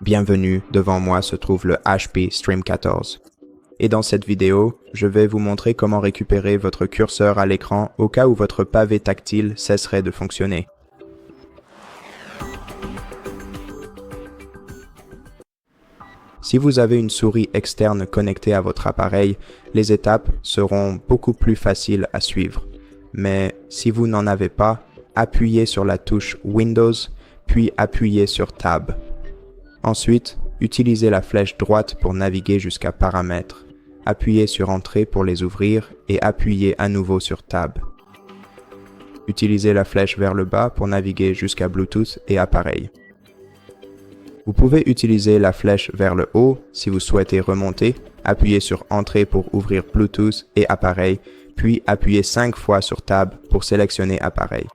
Bienvenue, devant moi se trouve le HP Stream 14. Et dans cette vidéo, je vais vous montrer comment récupérer votre curseur à l'écran au cas où votre pavé tactile cesserait de fonctionner. Si vous avez une souris externe connectée à votre appareil, les étapes seront beaucoup plus faciles à suivre. Mais si vous n'en avez pas, appuyez sur la touche Windows, puis appuyez sur Tab. Ensuite, utilisez la flèche droite pour naviguer jusqu'à Paramètres. Appuyez sur Entrée pour les ouvrir et appuyez à nouveau sur Tab. Utilisez la flèche vers le bas pour naviguer jusqu'à Bluetooth et Appareil. Vous pouvez utiliser la flèche vers le haut si vous souhaitez remonter. Appuyez sur Entrée pour ouvrir Bluetooth et Appareil, puis appuyez 5 fois sur Tab pour sélectionner Appareil.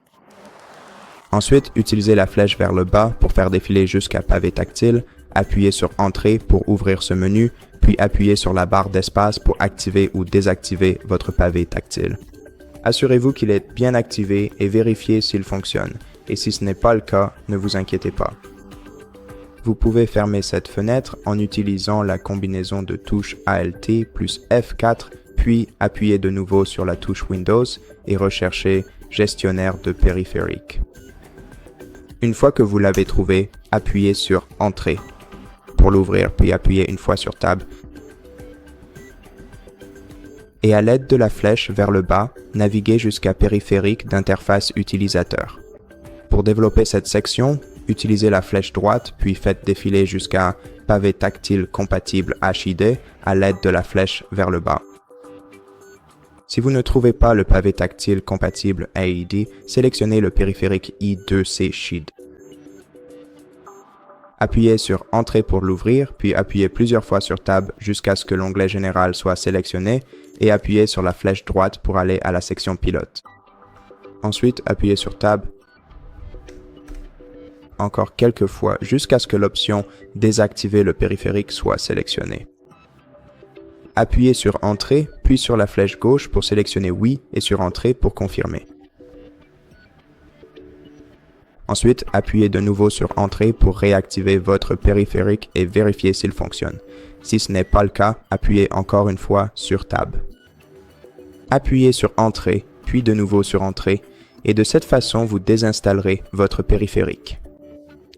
Ensuite, utilisez la flèche vers le bas pour faire défiler jusqu'à pavé tactile, appuyez sur Entrée pour ouvrir ce menu, puis appuyez sur la barre d'espace pour activer ou désactiver votre pavé tactile. Assurez-vous qu'il est bien activé et vérifiez s'il fonctionne, et si ce n'est pas le cas, ne vous inquiétez pas. Vous pouvez fermer cette fenêtre en utilisant la combinaison de touches ALT plus F4, puis appuyez de nouveau sur la touche Windows et recherchez Gestionnaire de périphériques. Une fois que vous l'avez trouvé, appuyez sur Entrée pour l'ouvrir, puis appuyez une fois sur Tab. Et à l'aide de la flèche vers le bas, naviguez jusqu'à Périphérique d'interface utilisateur. Pour développer cette section, utilisez la flèche droite, puis faites défiler jusqu'à Pavé tactile compatible HID à l'aide de la flèche vers le bas. Si vous ne trouvez pas le pavé tactile compatible AID, sélectionnez le périphérique I2C SHID. Appuyez sur Entrée pour l'ouvrir, puis appuyez plusieurs fois sur Tab jusqu'à ce que l'onglet Général soit sélectionné et appuyez sur la flèche droite pour aller à la section Pilote. Ensuite, appuyez sur Tab encore quelques fois jusqu'à ce que l'option Désactiver le périphérique soit sélectionnée. Appuyez sur Entrée, puis sur la flèche gauche pour sélectionner Oui et sur Entrée pour confirmer. Ensuite, appuyez de nouveau sur Entrée pour réactiver votre périphérique et vérifier s'il fonctionne. Si ce n'est pas le cas, appuyez encore une fois sur Tab. Appuyez sur Entrée, puis de nouveau sur Entrée, et de cette façon vous désinstallerez votre périphérique.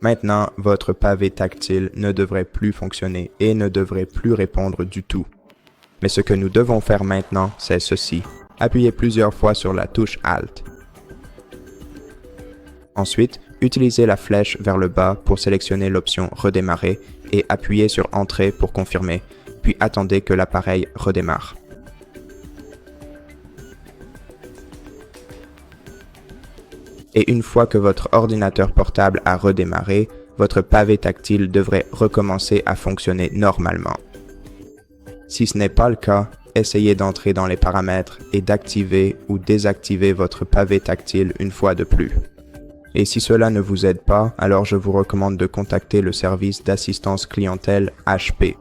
Maintenant, votre pavé tactile ne devrait plus fonctionner et ne devrait plus répondre du tout. Mais ce que nous devons faire maintenant, c'est ceci. Appuyez plusieurs fois sur la touche Alt. Ensuite, utilisez la flèche vers le bas pour sélectionner l'option Redémarrer et appuyez sur Entrée pour confirmer, puis attendez que l'appareil redémarre. Et une fois que votre ordinateur portable a redémarré, votre pavé tactile devrait recommencer à fonctionner normalement. Si ce n'est pas le cas, essayez d'entrer dans les paramètres et d'activer ou désactiver votre pavé tactile une fois de plus. Et si cela ne vous aide pas, alors je vous recommande de contacter le service d'assistance clientèle HP.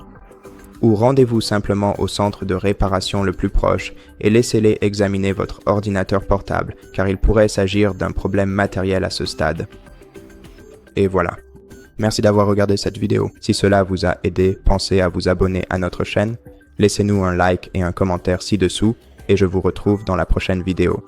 Ou rendez-vous simplement au centre de réparation le plus proche et laissez-les examiner votre ordinateur portable, car il pourrait s'agir d'un problème matériel à ce stade. Et voilà. Merci d'avoir regardé cette vidéo. Si cela vous a aidé, pensez à vous abonner à notre chaîne. Laissez-nous un like et un commentaire ci-dessous et je vous retrouve dans la prochaine vidéo.